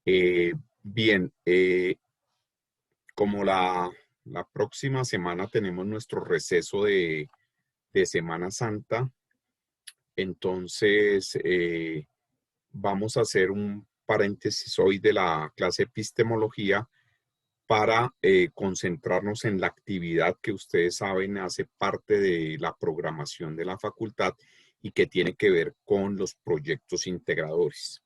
Bien, como la próxima semana tenemos nuestro receso de Semana Santa, entonces vamos a hacer un paréntesis hoy de la clase epistemología para concentrarnos en la actividad que ustedes saben hace parte de la programación de la facultad y que tiene que ver con los proyectos integradores.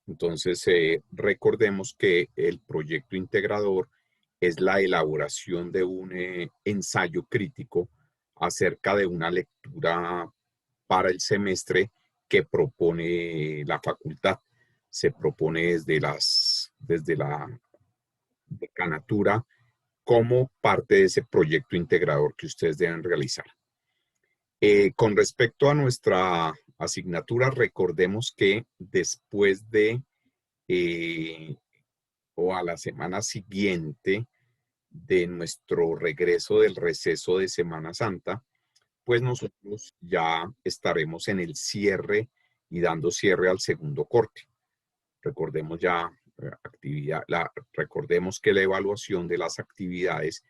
Entonces, recordemos que el proyecto integrador es la elaboración de un ensayo crítico acerca de una lectura para el semestre que propone la facultad. Se propone desde la decanatura como parte de ese proyecto integrador que ustedes deben realizar. Con respecto a nuestra asignatura, recordemos que después de eh, o a la semana siguiente de nuestro regreso del receso de Semana Santa, pues nosotros ya estaremos en el cierre y dando cierre al segundo corte. Recordemos ya recordemos que la evaluación de las actividades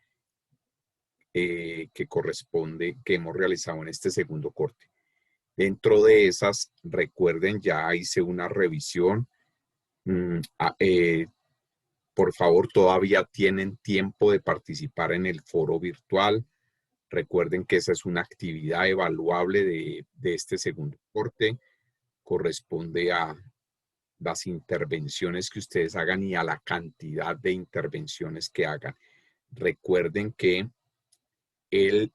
que hemos realizado en este segundo corte. Dentro de esas, recuerden, ya hice una revisión. Mm, a, Por favor, todavía tienen tiempo de participar en el foro virtual. Recuerden que esa es una actividad evaluable de este segundo corte. Corresponde a las intervenciones que ustedes hagan y a la cantidad de intervenciones que hagan. Recuerden que el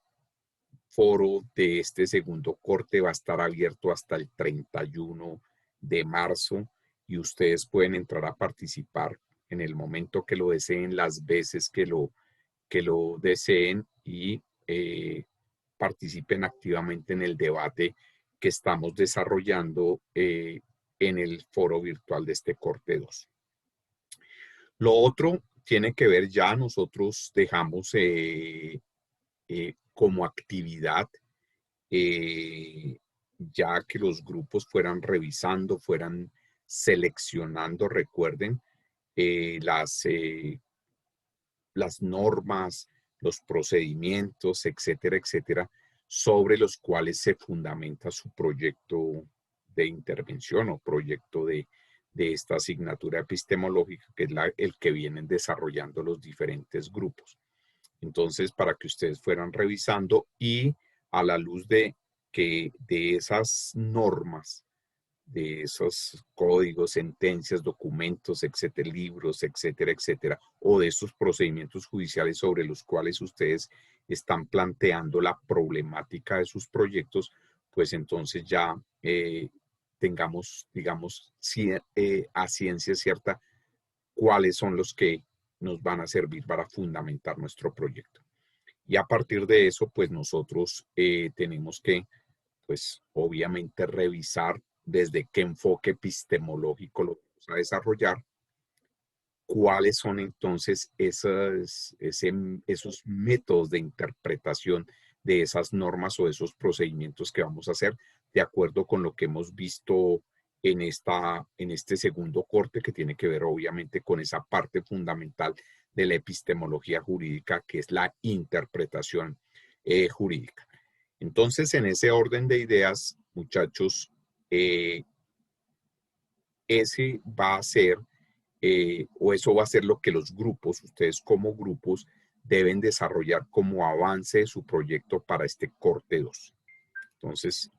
foro de este segundo corte va a estar abierto hasta el 31 de marzo y ustedes pueden entrar a participar en el momento que lo deseen, las veces que lo deseen y participen activamente en el debate que estamos desarrollando en el foro virtual de este corte 2. Lo otro tiene que ver ya, nosotros dejamos como actividad ya que los grupos fueran revisando, fueran seleccionando, recuerden, eh, las, eh, las normas, los procedimientos, etcétera, etcétera, sobre los cuales se fundamenta su proyecto de intervención o proyecto de esta asignatura epistemológica, que es el que vienen desarrollando los diferentes grupos. Entonces, para que ustedes fueran revisando y a la luz de esas normas, de esos códigos, sentencias, documentos, etcétera, libros, etcétera, etcétera, o de esos procedimientos judiciales sobre los cuales ustedes están planteando la problemática de sus proyectos, pues entonces ya tengamos, digamos, a ciencia cierta cuáles son los que nos van a servir para fundamentar nuestro proyecto. Y a partir de eso, pues nosotros tenemos que, pues obviamente, revisar desde qué enfoque epistemológico lo vamos a desarrollar, cuáles son entonces esos métodos de interpretación de esas normas o esos procedimientos que vamos a hacer de acuerdo con lo que hemos visto en este segundo corte, que tiene que ver obviamente con esa parte fundamental de la epistemología jurídica, que es la interpretación jurídica. Entonces, en ese orden de ideas, muchachos, ese va a ser o eso va a ser lo que los grupos, ustedes como grupos, deben desarrollar como avance de su proyecto para este corte 2. Entonces,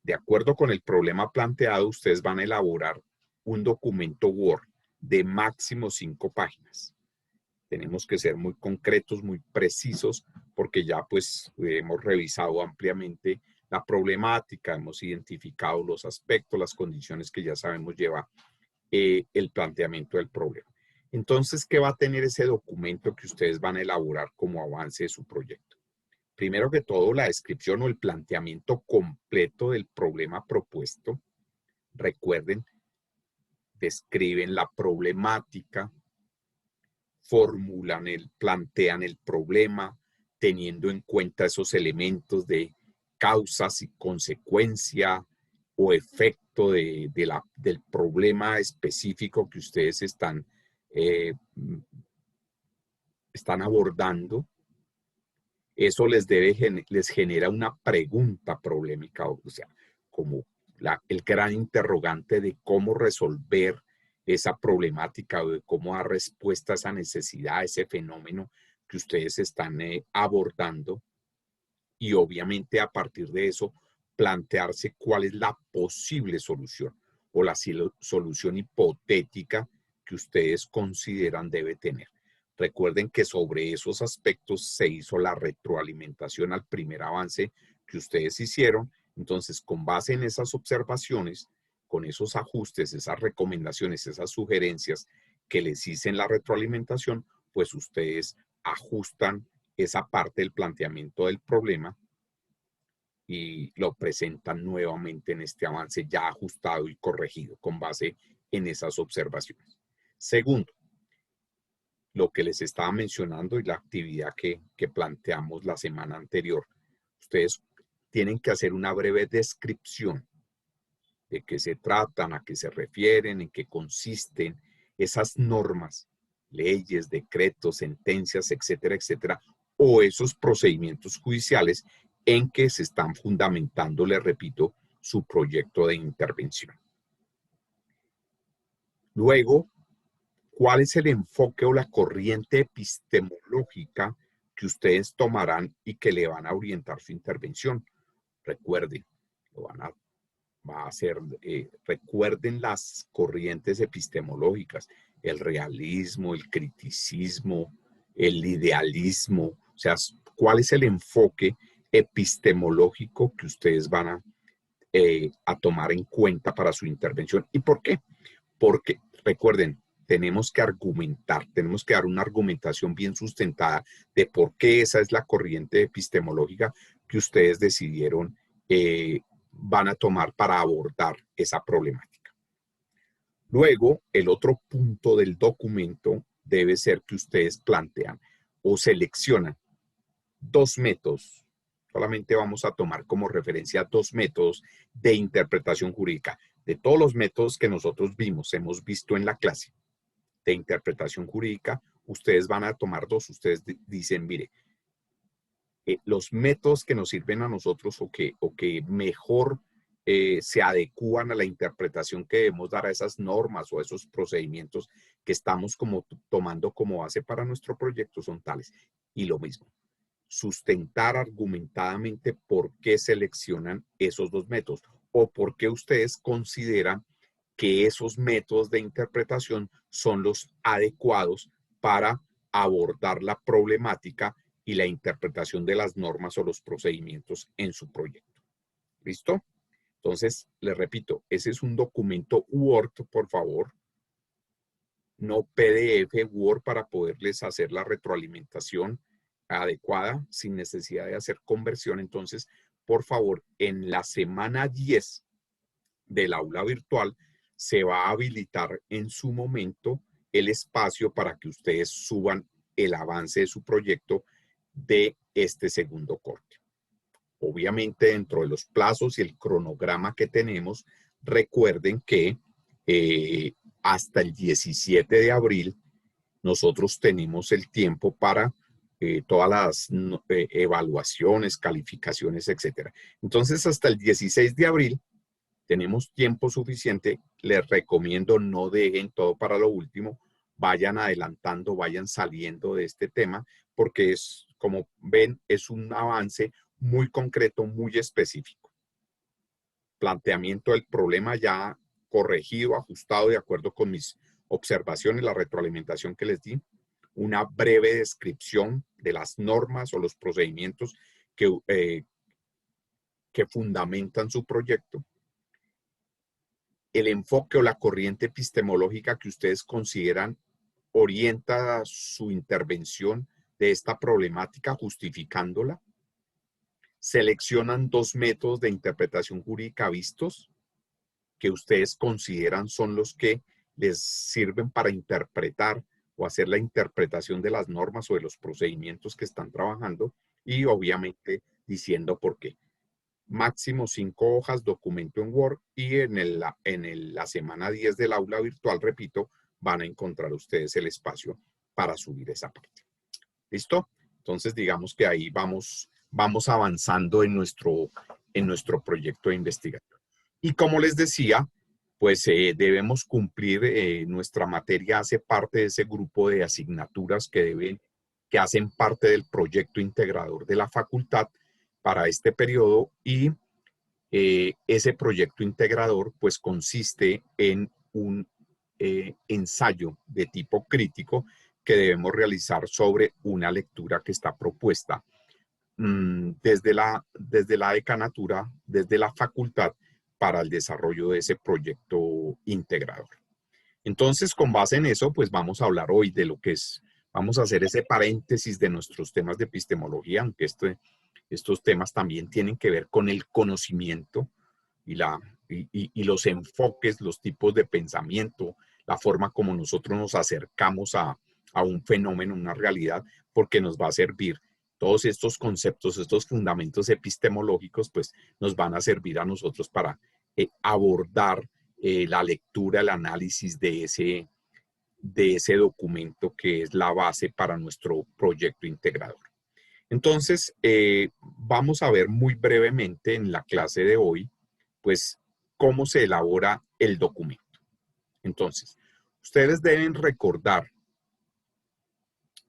de acuerdo con el problema planteado, ustedes van a elaborar un documento Word de máximo 5 páginas. Tenemos que ser muy concretos, muy precisos, porque ya pues hemos revisado ampliamente la problemática, hemos identificado los aspectos, las condiciones que ya sabemos llevar el planteamiento del problema. Entonces, ¿qué va a tener ese documento que ustedes van a elaborar como avance de su proyecto? Primero que todo, la descripción o el planteamiento completo del problema propuesto. Recuerden, describen la problemática, plantean el problema, teniendo en cuenta esos elementos de causas y consecuencia, o efecto del problema específico que ustedes están abordando, eso les genera una pregunta problemática, o sea, como el gran interrogante de cómo resolver esa problemática o de cómo dar respuesta a esa necesidad, a ese fenómeno que ustedes están abordando. Y obviamente a partir de eso plantearse cuál es la posible solución o la solución hipotética que ustedes consideran debe tener. Recuerden que sobre esos aspectos se hizo la retroalimentación al primer avance que ustedes hicieron. Entonces, con base en esas observaciones, con esos ajustes, esas recomendaciones, esas sugerencias que les hice en la retroalimentación, pues ustedes ajustan esa parte del planteamiento del problema y lo presentan nuevamente en este avance ya ajustado y corregido con base en esas observaciones. Segundo, lo que les estaba mencionando y la actividad que planteamos la semana anterior. Ustedes tienen que hacer una breve descripción de qué se tratan, a qué se refieren, en qué consisten esas normas, leyes, decretos, sentencias, etcétera, etcétera, o esos procedimientos judiciales en que se están fundamentando, les repito, su proyecto de intervención. Luego, ¿cuál es el enfoque o la corriente epistemológica que ustedes tomarán y que le van a orientar su intervención? Recuerden, recuerden las corrientes epistemológicas, el realismo, el criticismo, el idealismo, o sea, ¿cuál es el enfoque epistemológico que ustedes van a tomar en cuenta para su intervención? ¿Y por qué? Porque, recuerden, tenemos que argumentar, tenemos que dar una argumentación bien sustentada de por qué esa es la corriente epistemológica que ustedes decidieron van a tomar para abordar esa problemática. Luego, el otro punto del documento debe ser que ustedes plantean o seleccionan dos métodos. Solamente vamos a tomar como referencia dos métodos de interpretación jurídica. De todos los métodos que nosotros hemos visto en la clase de interpretación jurídica, ustedes van a tomar dos. Ustedes dicen, mire, los métodos que nos sirven a nosotros o que mejor se adecúan a la interpretación que debemos dar a esas normas o a esos procedimientos que estamos como tomando como base para nuestro proyecto son tales. Y lo mismo, sustentar argumentadamente por qué seleccionan esos dos métodos o por qué ustedes consideran que esos métodos de interpretación son los adecuados para abordar la problemática y la interpretación de las normas o los procedimientos en su proyecto. ¿Listo? Entonces, les repito, ese es un documento Word, por favor, no PDF, Word, para poderles hacer la retroalimentación adecuada sin necesidad de hacer conversión. Entonces, por favor, en la semana 10 del aula virtual se va a habilitar en su momento el espacio para que ustedes suban el avance de su proyecto de este segundo corte. Obviamente, dentro de los plazos y el cronograma que tenemos, recuerden que hasta el 17 de abril nosotros tenemos el tiempo para todas las evaluaciones, calificaciones, etcétera. Entonces, hasta el 16 de abril tenemos tiempo suficiente. Les recomiendo no dejen todo para lo último, vayan adelantando, vayan saliendo de este tema, porque es, como ven, es un avance muy concreto, muy específico. Planteamiento del problema ya corregido, ajustado de acuerdo con mis observaciones, la retroalimentación que les di, una breve descripción de las normas o los procedimientos que fundamentan su proyecto, el enfoque o la corriente epistemológica que ustedes consideran orienta su intervención de esta problemática, justificándola. Seleccionan dos métodos de interpretación jurídica vistos que ustedes consideran son los que les sirven para interpretar o hacer la interpretación de las normas o de los procedimientos que están trabajando y obviamente diciendo por qué. máximo 5 hojas, documento en Word, y la semana 10 del aula virtual, repito, van a encontrar ustedes el espacio para subir esa parte. ¿Listo? Entonces, digamos que ahí vamos avanzando en nuestro proyecto de investigación. Y como les decía, pues debemos cumplir, nuestra materia hace parte de ese grupo de asignaturas que hacen parte del proyecto integrador de la facultad para este periodo, y ese proyecto integrador pues consiste en un ensayo de tipo crítico que debemos realizar sobre una lectura que está propuesta desde la decanatura, desde la facultad, para el desarrollo de ese proyecto integrador. Entonces, con base en eso, pues vamos a hablar hoy de lo que es, vamos a hacer ese paréntesis de nuestros temas de epistemología, aunque estos temas también tienen que ver con el conocimiento y los enfoques, los tipos de pensamiento, la forma como nosotros nos acercamos a un fenómeno, una realidad, porque nos va a servir. Todos estos conceptos, estos fundamentos epistemológicos, pues nos van a servir a nosotros para abordar la lectura, el análisis de ese documento que es la base para nuestro proyecto integrador. Entonces, vamos a ver muy brevemente en la clase de hoy, pues, cómo se elabora el documento. Entonces, ustedes deben recordar,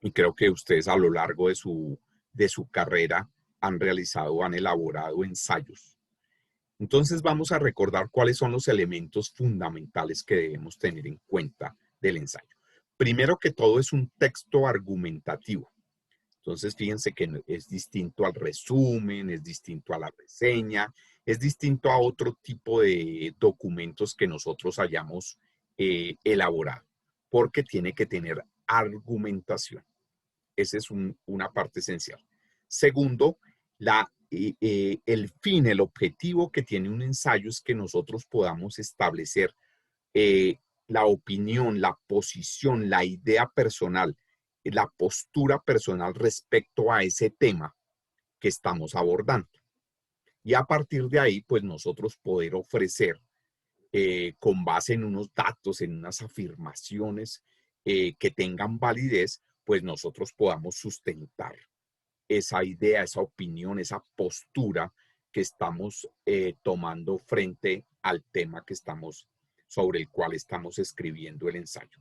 y creo que ustedes a lo largo de su carrera han realizado, han elaborado ensayos. Entonces, vamos a recordar cuáles son los elementos fundamentales que debemos tener en cuenta del ensayo. Primero que todo, es un texto argumentativo. Entonces, fíjense que es distinto al resumen, es distinto a la reseña, es distinto a otro tipo de documentos que nosotros hayamos elaborado, porque tiene que tener argumentación. Esa es una parte esencial. Segundo, el fin, el objetivo que tiene un ensayo es que nosotros podamos establecer la opinión, la posición, la idea personal, la postura personal respecto a ese tema que estamos abordando. Y a partir de ahí, pues nosotros poder ofrecer, con base en unos datos, en unas afirmaciones que tengan validez, pues nosotros podamos sustentar esa idea, esa opinión, esa postura que estamos tomando frente al tema sobre el cual estamos escribiendo el ensayo.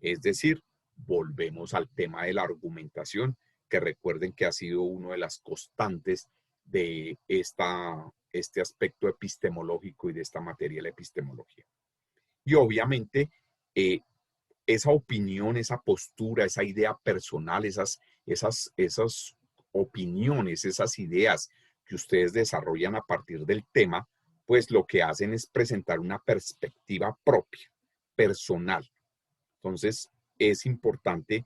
Es decir, volvemos al tema de la argumentación, que recuerden que ha sido una de las constantes de este aspecto epistemológico y de esta materia, la epistemología. Y obviamente, esa opinión, esa postura, esa idea personal, esas opiniones, esas ideas que ustedes desarrollan a partir del tema, pues lo que hacen es presentar una perspectiva propia, personal. Entonces, es importante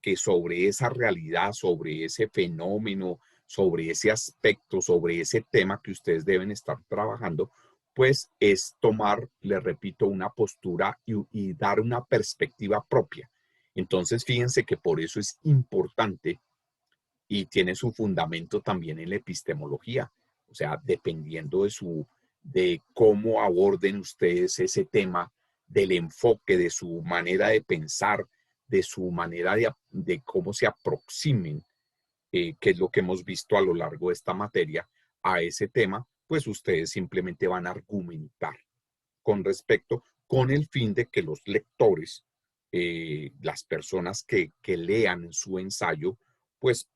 que sobre esa realidad, sobre ese fenómeno, sobre ese aspecto, sobre ese tema que ustedes deben estar trabajando, pues es tomar, les repito, una postura y dar una perspectiva propia. Entonces, fíjense que por eso es importante y tiene su fundamento también en la epistemología. O sea, dependiendo de cómo aborden ustedes ese tema, del enfoque, de su manera de pensar, de su manera de cómo se aproximen, que es lo que hemos visto a lo largo de esta materia, a ese tema, pues ustedes simplemente van a argumentar con respecto, con el fin de que los lectores, las personas que lean su ensayo, pues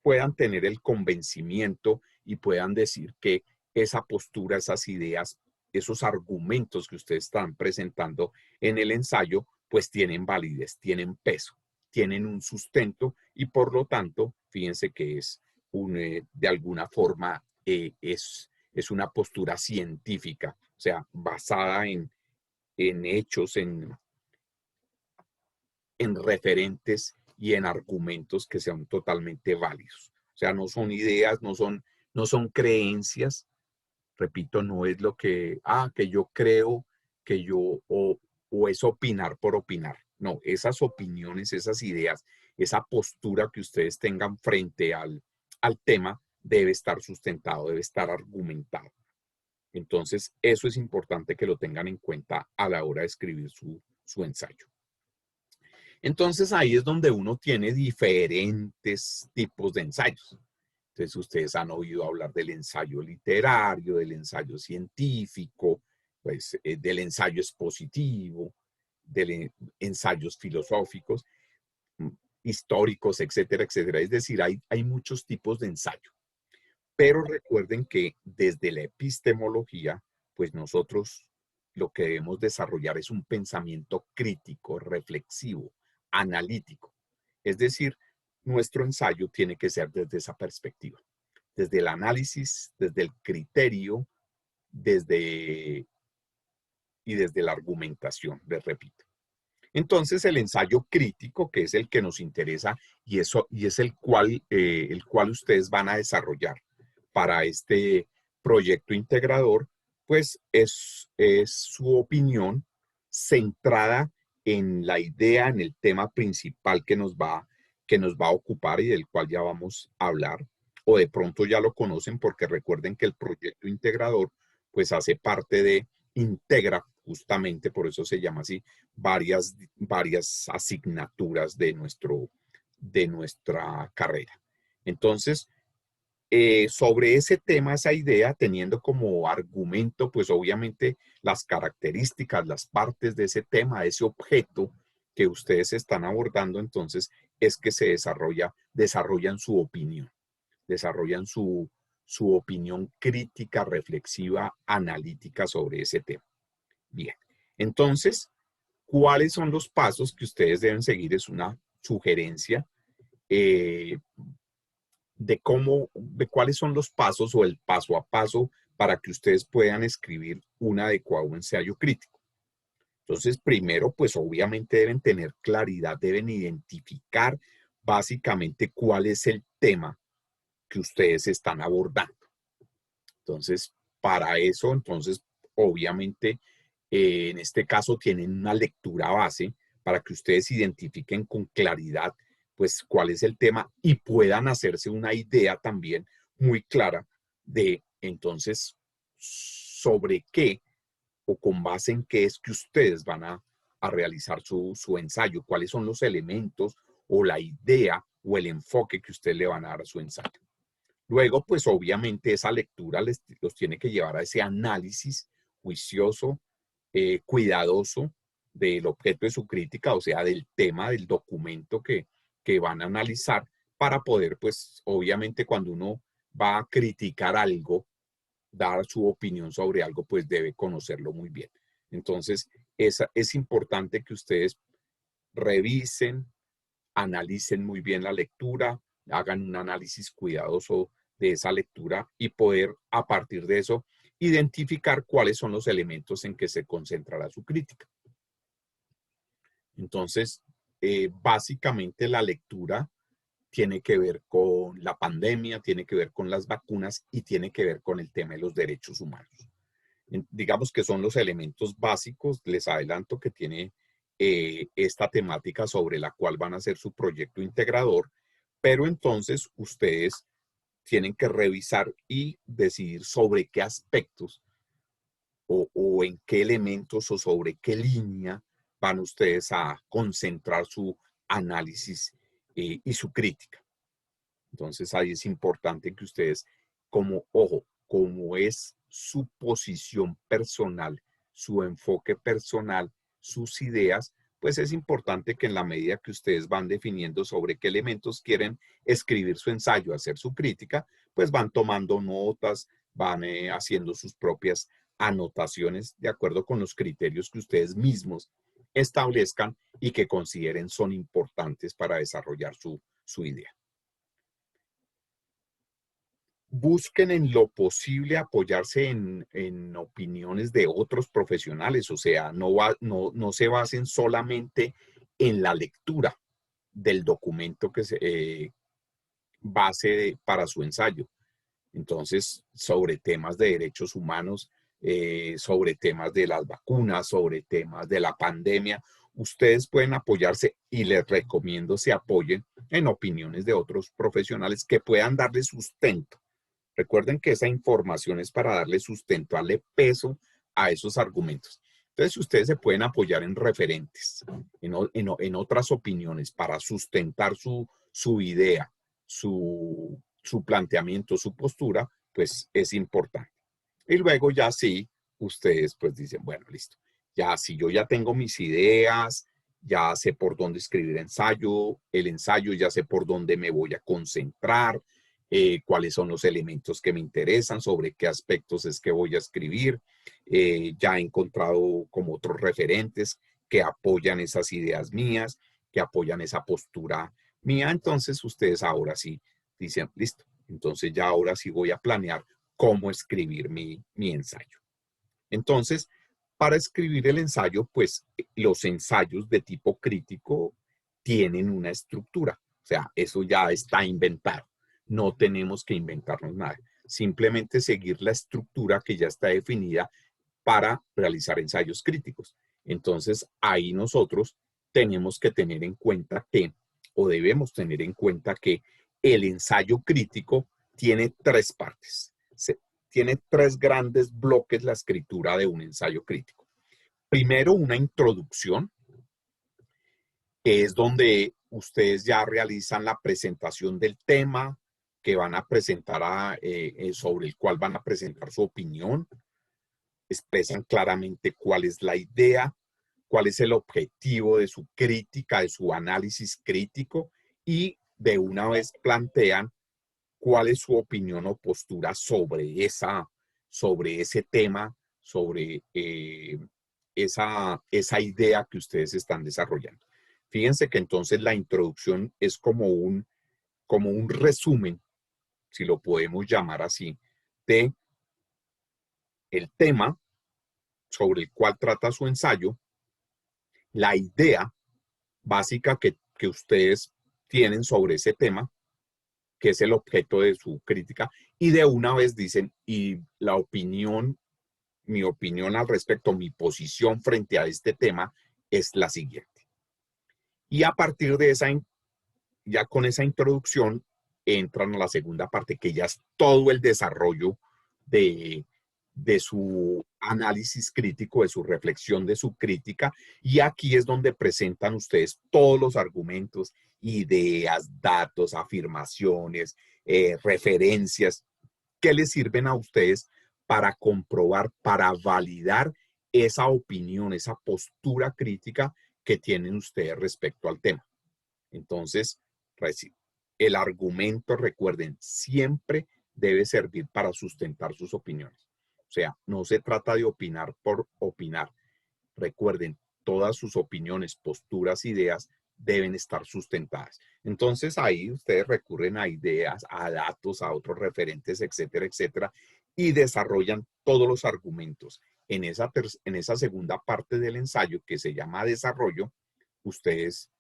puedan tener el convencimiento y puedan decir que esa postura, esas ideas, esos argumentos que ustedes están presentando en el ensayo, pues tienen validez, tienen peso, tienen un sustento y por lo tanto, fíjense que es de alguna forma es una postura científica, o sea, basada en hechos, en referentes y en argumentos que sean totalmente válidos. O sea, no son ideas, no son creencias. Repito, no es lo que yo creo, o es opinar por opinar. No, esas opiniones, esas ideas, esa postura que ustedes tengan frente al tema debe estar sustentado, debe estar argumentado. Entonces, eso es importante que lo tengan en cuenta a la hora de escribir su ensayo. Entonces, ahí es donde uno tiene diferentes tipos de ensayos. Entonces, ustedes han oído hablar del ensayo literario, del ensayo científico, pues, del ensayo expositivo, de ensayos filosóficos, históricos, etcétera, etcétera. Es decir, hay muchos tipos de ensayo. Pero recuerden que desde la epistemología, pues nosotros lo que debemos desarrollar es un pensamiento crítico, reflexivo, analítico. Es decir, nuestro ensayo tiene que ser desde esa perspectiva, desde el análisis, desde el criterio, y desde la argumentación, les repito. Entonces, el ensayo crítico, que es el que nos interesa y es el cual ustedes van a desarrollar para este proyecto integrador, pues es su opinión centrada en la idea, en el tema principal que nos va a ocupar y del cual ya vamos a hablar, o de pronto ya lo conocen porque recuerden que el proyecto integrador pues hace parte integra justamente, por eso se llama así, varias asignaturas de nuestra carrera. Entonces, sobre ese tema, esa idea, teniendo como argumento, pues obviamente las características, las partes de ese tema, de ese objeto que ustedes están abordando, entonces es que desarrollan su opinión, desarrollan su opinión crítica, reflexiva, analítica sobre ese tema. Bien, entonces, ¿cuáles son los pasos que ustedes deben seguir? Es una sugerencia. De cuáles son los pasos o el paso a paso para que ustedes puedan escribir un adecuado ensayo crítico. Entonces, primero, pues obviamente deben tener claridad, deben identificar básicamente cuál es el tema que ustedes están abordando. Entonces, para eso, entonces, obviamente, en este caso tienen una lectura base para que ustedes identifiquen con claridad pues cuál es el tema y puedan hacerse una idea también muy clara de entonces sobre qué o con base en qué es que ustedes van a realizar su ensayo, cuáles son los elementos o la idea o el enfoque que ustedes le van a dar a su ensayo. Luego, pues obviamente esa lectura los tiene que llevar a ese análisis juicioso, cuidadoso del objeto de su crítica, o sea, del tema, del documento que van a analizar para poder, pues obviamente cuando uno va a criticar algo, dar su opinión sobre algo, pues debe conocerlo muy bien. Entonces, es importante que ustedes revisen, analicen muy bien la lectura, hagan un análisis cuidadoso de esa lectura y poder, a partir de eso, identificar cuáles son los elementos en que se concentrará su crítica. Entonces, básicamente la lectura tiene que ver con la pandemia, tiene que ver con las vacunas y tiene que ver con el tema de los derechos humanos. Digamos que son los elementos básicos, les adelanto que tiene esta temática sobre la cual van a hacer su proyecto integrador, pero entonces ustedes tienen que revisar y decidir sobre qué aspectos o en qué elementos o sobre qué línea van ustedes a concentrar su análisis y su crítica. Entonces ahí es importante que ustedes, como es su posición personal, su enfoque personal, sus ideas, pues es importante que en la medida que ustedes van definiendo sobre qué elementos quieren escribir su ensayo, hacer su crítica, pues van tomando notas, van haciendo sus propias anotaciones de acuerdo con los criterios que ustedes mismos establezcan y que consideren son importantes para desarrollar su idea. Busquen en lo posible apoyarse en opiniones de otros profesionales, o sea, no se basen solamente en la lectura del documento que se base para su ensayo. Entonces, sobre temas de derechos humanos, sobre temas de las vacunas, sobre temas de la pandemia, ustedes pueden apoyarse y les recomiendo se apoyen en opiniones de otros profesionales que puedan darle sustento Recuerden que esa información es para darle sustento, darle peso a esos argumentos. Entonces, ustedes se pueden apoyar en referentes, en otras opiniones para sustentar su idea, su planteamiento, su postura, pues es importante. Y luego ya sí, ustedes pues dicen, bueno, listo. Ya si yo ya tengo mis ideas, ya sé por dónde escribir el ensayo, ya sé por dónde me voy a concentrar, cuáles son los elementos que me interesan, sobre qué aspectos es que voy a escribir. Ya he encontrado como otros referentes que apoyan esas ideas mías, que apoyan esa postura mía. Entonces ustedes ahora sí dicen, listo, entonces ya ahora sí voy a planear cómo escribir mi ensayo. Entonces, para escribir el ensayo, pues los ensayos de tipo crítico tienen una estructura. O sea, eso ya está inventado. No tenemos que inventarnos nada. Simplemente seguir la estructura que ya está definida para realizar ensayos críticos. Entonces, ahí nosotros tenemos que tener en cuenta que, o debemos tener en cuenta que el ensayo crítico tiene tres partes. Tiene tres grandes bloques la escritura de un ensayo crítico. Primero, una introducción, que es donde ustedes ya realizan la presentación del tema que van a presentar, sobre el cual van a presentar su opinión, expresan claramente cuál es la idea, cuál es el objetivo de su crítica, de su análisis crítico, y de una vez plantean cuál es su opinión o postura sobre ese tema, sobre esa idea que ustedes están desarrollando. Fíjense que entonces la introducción es como un resumen, si lo podemos llamar así, de el tema sobre el cual trata su ensayo, la idea básica que ustedes tienen sobre ese tema, que es el objeto de su crítica, y de una vez dicen, y la opinión, mi opinión al respecto, mi posición frente a este tema es la siguiente. Y a partir de ya con esa introducción, entran a la segunda parte, que ya es todo el desarrollo de, de su análisis crítico, de su reflexión, de su crítica, y aquí es donde presentan ustedes todos los argumentos, ideas, datos, afirmaciones, referencias que les sirven a ustedes para comprobar, para validar esa opinión, esa postura crítica que tienen ustedes respecto al tema. Entonces, el argumento, recuerden, siempre debe servir para sustentar sus opiniones. O sea, no se trata de opinar por opinar. Recuerden, todas sus opiniones, posturas, ideas deben estar sustentadas. Entonces ahí ustedes recurren a ideas, a datos, a otros referentes, etcétera, etcétera, y desarrollan todos los argumentos. En esa segunda parte del ensayo que se llama desarrollo, ustedes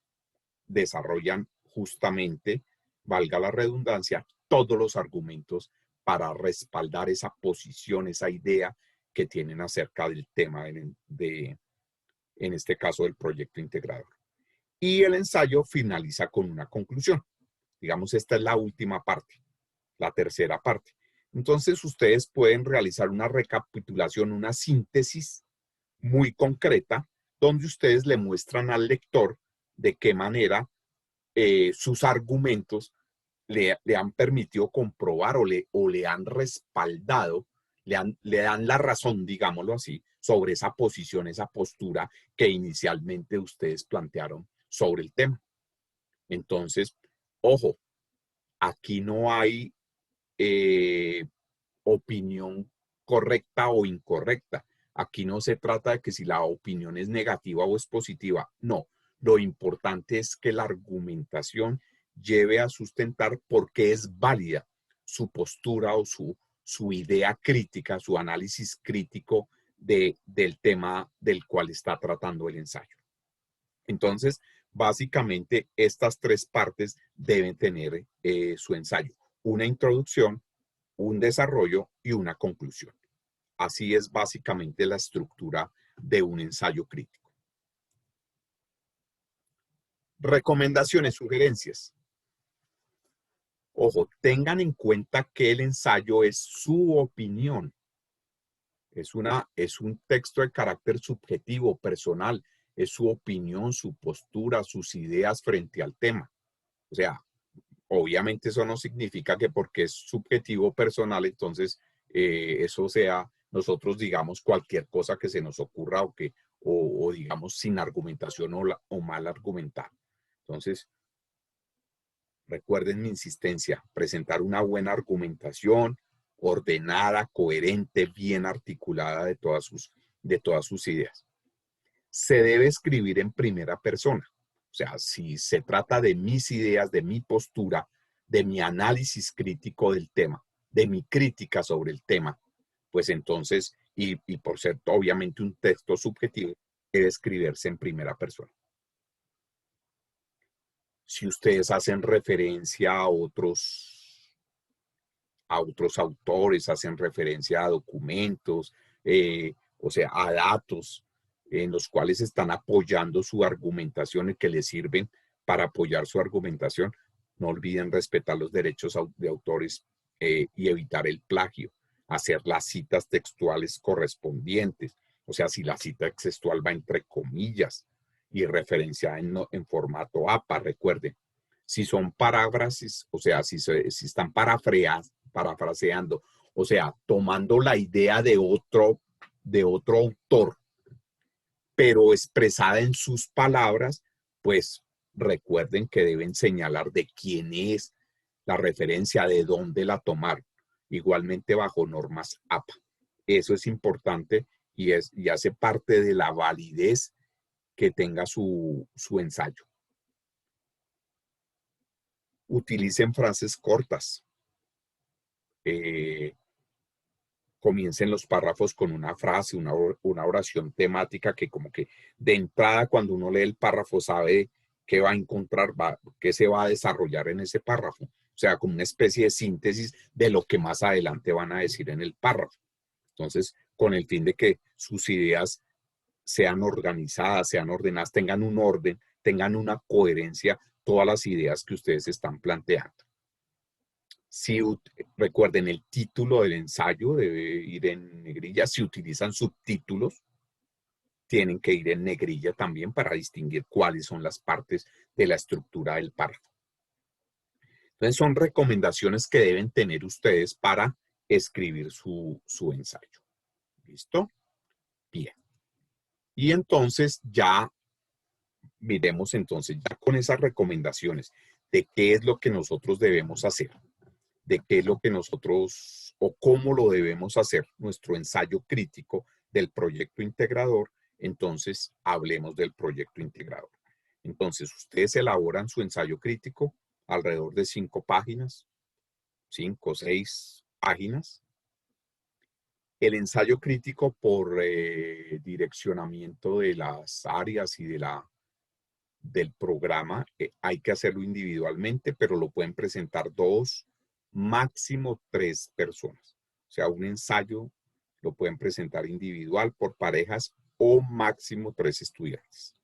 desarrollan justamente, valga la redundancia, todos los argumentos para respaldar esa posición, esa idea que tienen acerca del tema en este caso del proyecto integrador. Y el ensayo finaliza con una conclusión. Digamos, esta es la última parte, la tercera parte. Entonces, ustedes pueden realizar una recapitulación, una síntesis muy concreta, donde ustedes le muestran al lector de qué manera sus argumentos le han permitido comprobar o le han respaldado, le dan la razón, digámoslo así, sobre esa posición, esa postura que inicialmente ustedes plantearon sobre el tema. Entonces, ojo, aquí no hay opinión correcta o incorrecta. Aquí no se trata de que si la opinión es negativa o es positiva. No, lo importante es que la argumentación lleve a sustentar por qué es válida su postura o su idea crítica, su análisis crítico del tema del cual está tratando el ensayo. Entonces, básicamente, estas tres partes deben tener su ensayo. Una introducción, un desarrollo y una conclusión. Así es básicamente la estructura de un ensayo crítico. Recomendaciones, sugerencias. Ojo, tengan en cuenta que el ensayo es su opinión. Es un texto de carácter subjetivo, personal. Es su opinión, su postura, sus ideas frente al tema. O sea, obviamente eso no significa que porque es subjetivo, personal, entonces eso sea nosotros digamos cualquier cosa que se nos ocurra o digamos sin argumentación o mal argumentar. Entonces, recuerden mi insistencia, presentar una buena argumentación, ordenada, coherente, bien articulada de todas sus ideas. Se debe escribir en primera persona. O sea, si se trata de mis ideas, de mi postura, de mi análisis crítico del tema, de mi crítica sobre el tema, pues entonces, y por ser obviamente un texto subjetivo, debe escribirse en primera persona. Si ustedes hacen referencia a otros autores, hacen referencia a documentos, o sea, a datos en los cuales están apoyando su argumentación y que les sirven para apoyar su argumentación. No olviden respetar los derechos de autores y evitar el plagio, hacer las citas textuales correspondientes. O sea, si la cita textual va entre comillas y referenciada en formato APA, recuerden, si son paráfrasis, o sea, si están parafraseando, o sea, tomando la idea de otro autor, pero expresada en sus palabras, pues recuerden que deben señalar de quién es la referencia, de dónde la tomaron, igualmente bajo normas APA. Eso es importante y hace parte de la validez que tenga su ensayo. Utilicen frases cortas. Comiencen los párrafos con una frase, una oración temática que como que de entrada cuando uno lee el párrafo sabe qué va a encontrar, qué se va a desarrollar en ese párrafo. O sea, como una especie de síntesis de lo que más adelante van a decir en el párrafo. Entonces, con el fin de que sus ideas sean organizadas, sean ordenadas, tengan un orden, tengan una coherencia, todas las ideas que ustedes están planteando. Si recuerden, el título del ensayo debe ir en negrilla. Si utilizan subtítulos, tienen que ir en negrilla también para distinguir cuáles son las partes de la estructura del párrafo. Entonces, son recomendaciones que deben tener ustedes para escribir su ensayo. ¿Listo? Bien. Y entonces ya miremos entonces ya con esas recomendaciones de qué es lo que nosotros debemos hacer, de qué es lo que nosotros o cómo lo debemos hacer, nuestro ensayo crítico del proyecto integrador. Entonces hablemos del proyecto integrador. Entonces ustedes elaboran su ensayo crítico alrededor de 5 páginas, 5 o 6 páginas. El ensayo crítico por direccionamiento de las áreas y del programa, hay que hacerlo individualmente, pero lo pueden presentar 2, máximo 3 personas. O sea, un ensayo lo pueden presentar individual por parejas o máximo 3 estudiantes.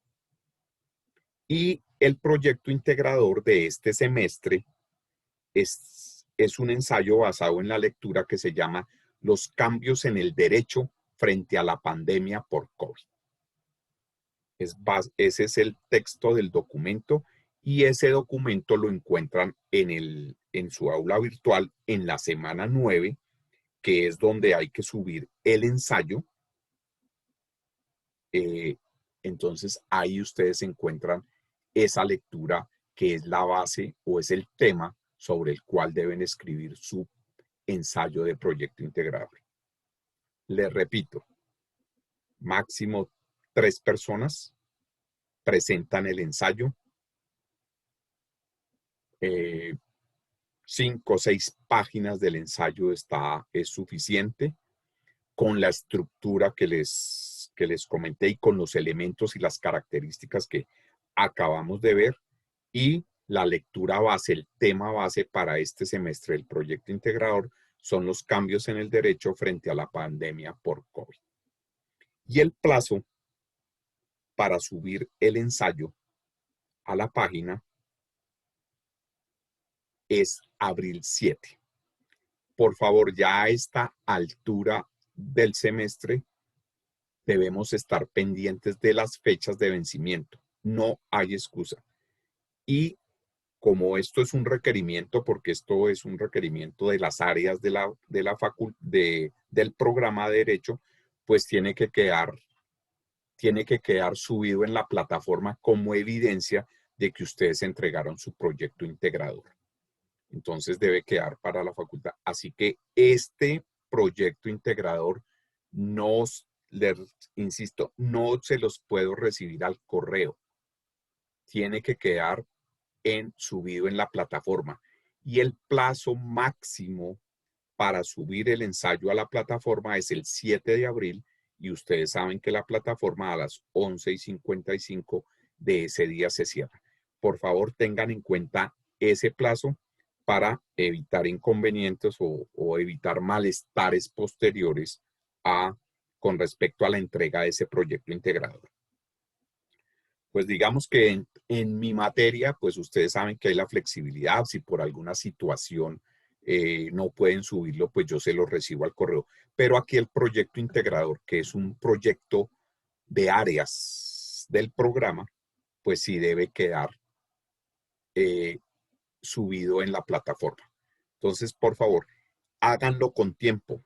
Y el proyecto integrador de este semestre es un ensayo basado en la lectura que se llama Los cambios en el derecho frente a la pandemia por COVID. Ese es el texto del documento y ese documento lo encuentran en su aula virtual en la semana 9, que es donde hay que subir el ensayo. Entonces ahí ustedes encuentran esa lectura que es la base o es el tema sobre el cual deben escribir su ensayo de proyecto integrable. Les repito, máximo 3 personas presentan el ensayo. 5 o 6 páginas del ensayo es suficiente con la estructura que les comenté y con los elementos y las características que acabamos de ver, y la lectura base, el tema base para este semestre del proyecto integrador son los cambios en el derecho frente a la pandemia por COVID. Y el plazo para subir el ensayo a la página es abril 7. Por favor, ya a esta altura del semestre debemos estar pendientes de las fechas de vencimiento. No hay excusa. Y como esto es un requerimiento, porque esto es un requerimiento de las áreas de del programa de Derecho, pues tiene que quedar subido en la plataforma como evidencia de que ustedes entregaron su proyecto integrador. Entonces debe quedar para la facultad. Así que este proyecto integrador les insisto, no se los puedo recibir al correo. Tiene que quedar subido en la plataforma. Y el plazo máximo para subir el ensayo a la plataforma es el 7 de abril y ustedes saben que la plataforma a las 11:55 de ese día se cierra. Por favor, tengan en cuenta ese plazo para evitar inconvenientes o evitar malestares posteriores con respecto a la entrega de ese proyecto integrador. Pues digamos que en mi materia, pues ustedes saben que hay la flexibilidad. Si por alguna situación no pueden subirlo, pues yo se lo recibo al correo. Pero aquí el proyecto integrador, que es un proyecto de áreas del programa, pues sí debe quedar subido en la plataforma. Entonces, por favor, háganlo con tiempo.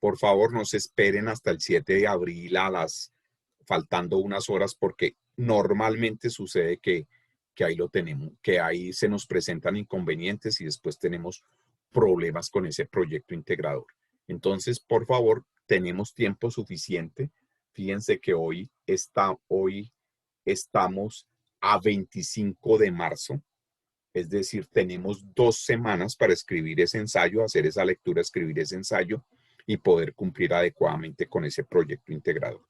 Por favor, no se esperen hasta el 7 de abril faltando unas horas, porque normalmente sucede que ahí lo tenemos, que ahí se nos presentan inconvenientes y después tenemos problemas con ese proyecto integrador. Entonces, por favor, tenemos tiempo suficiente. Fíjense que hoy estamos a 25 de marzo, es decir, tenemos 2 semanas para escribir ese ensayo, hacer esa lectura, escribir ese ensayo y poder cumplir adecuadamente con ese proyecto integrador.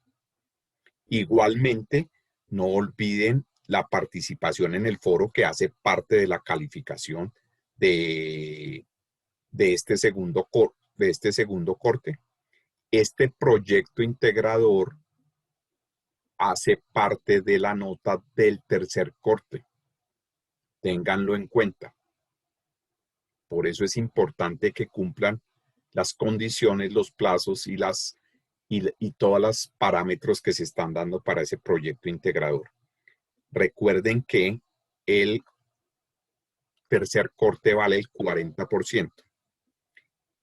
Igualmente, no olviden la participación en el foro, que hace parte de la calificación de este segundo corte. Este proyecto integrador hace parte de la nota del tercer corte. Ténganlo en cuenta. Por eso es importante que cumplan las condiciones, los plazos y todos los parámetros que se están dando para ese proyecto integrador. Recuerden que el tercer corte vale el 40%.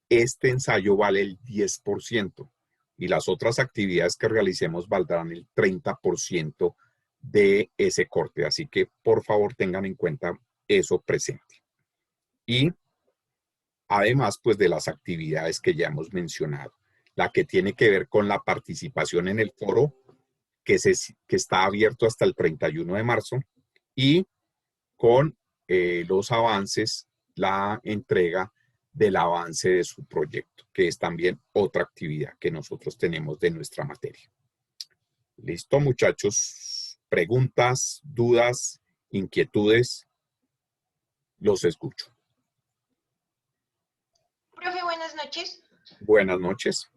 Este ensayo vale el 10% y las otras actividades que realicemos valdrán el 30% de ese corte. Así que por favor tengan en cuenta eso presente. Y además, pues de las actividades que ya hemos mencionado, la que tiene que ver con la participación en el foro, que está abierto hasta el 31 de marzo, y con los avances, la entrega del avance de su proyecto, que es también otra actividad que nosotros tenemos de nuestra materia. ¿Listo, muchachos? ¿Preguntas, dudas, inquietudes? Los escucho. Profe, buenas noches. Buenas noches.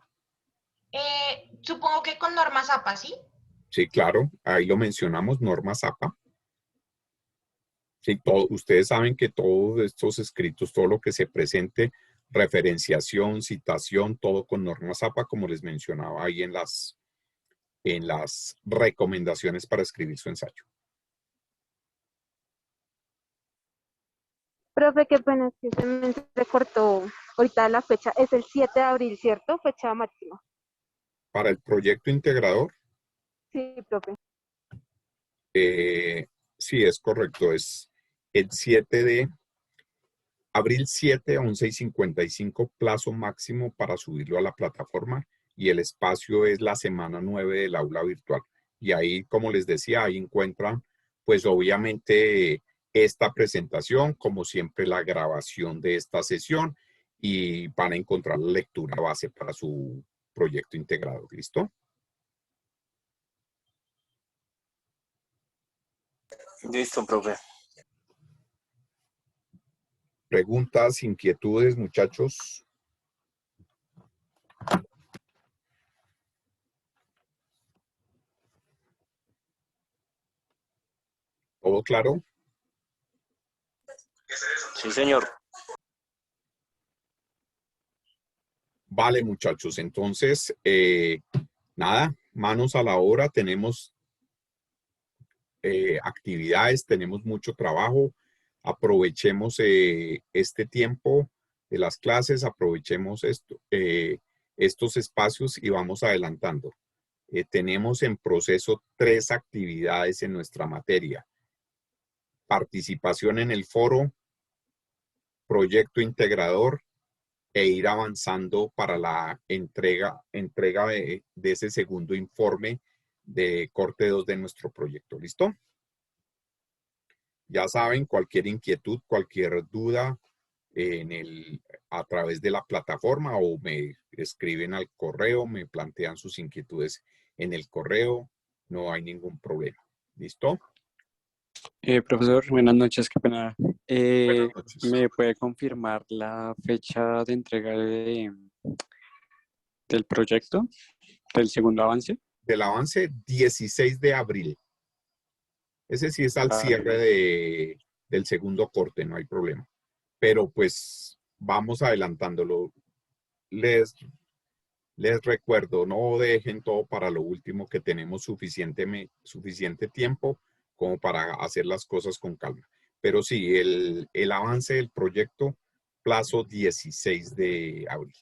Supongo que con normas APA, ¿sí? Sí, claro, ahí lo mencionamos, normas APA. Sí, ustedes saben que todos estos escritos, todo lo que se presente, referenciación, citación, todo con normas APA, como les mencionaba ahí en las recomendaciones para escribir su ensayo. Profe, qué pena, que se me recortó ahorita la fecha. Es el 7 de abril, ¿cierto? Fecha máxima. Para el proyecto integrador, Sí, profe. sí, es correcto, es el 7 de abril 7 a 11:55, plazo máximo para subirlo a la plataforma, y el espacio es la semana 9 del aula virtual. Y ahí, como les decía, ahí encuentran, pues obviamente, esta presentación, como siempre, la grabación de esta sesión, y van a encontrar la lectura base para su proyecto integrado. ¿Listo? Listo, profe. ¿Preguntas, inquietudes, muchachos? ¿Todo claro? Sí. Sí, señor. Vale, muchachos. Entonces, nada, manos a la obra. Tenemos actividades, tenemos mucho trabajo. Aprovechemos este tiempo de las clases, aprovechemos estos espacios y vamos adelantando. Tenemos en proceso 3 actividades en nuestra materia. Participación en el foro, proyecto integrador e ir avanzando para la entrega de ese segundo informe de corte 2 de nuestro proyecto. ¿Listo? Ya saben, cualquier inquietud, cualquier duda a través de la plataforma o me escriben al correo, me plantean sus inquietudes en el correo, no hay ningún problema. ¿Listo? Profesor, buenas noches, qué pena. Buenas noches. ¿Me puede confirmar la fecha de entrega del proyecto, del segundo avance? Del avance, 16 de abril. Ese sí es al cierre del segundo corte, no hay problema. Pero pues vamos adelantándolo. Les recuerdo, no dejen todo para lo último, que tenemos suficiente tiempo como para hacer las cosas con calma. Pero sí, el avance del proyecto, plazo 16 de abril.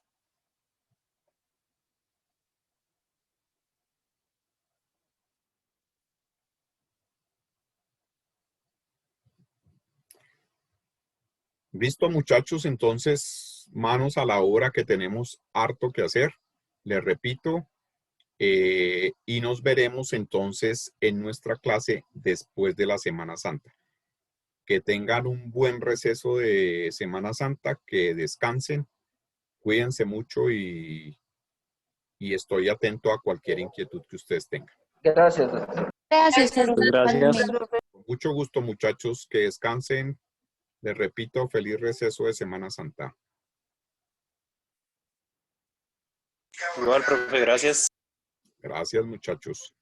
Listo, muchachos, entonces manos a la obra, que tenemos harto que hacer. Les repito, y nos veremos entonces en nuestra clase después de la Semana Santa. Que tengan un buen receso de Semana Santa, que descansen, cuídense mucho y estoy atento a cualquier inquietud que ustedes tengan. Gracias, doctor. Gracias, profesor. Gracias. Con mucho gusto, muchachos, que descansen. Les repito, feliz receso de Semana Santa. Igual, profe, gracias. Gracias, muchachos.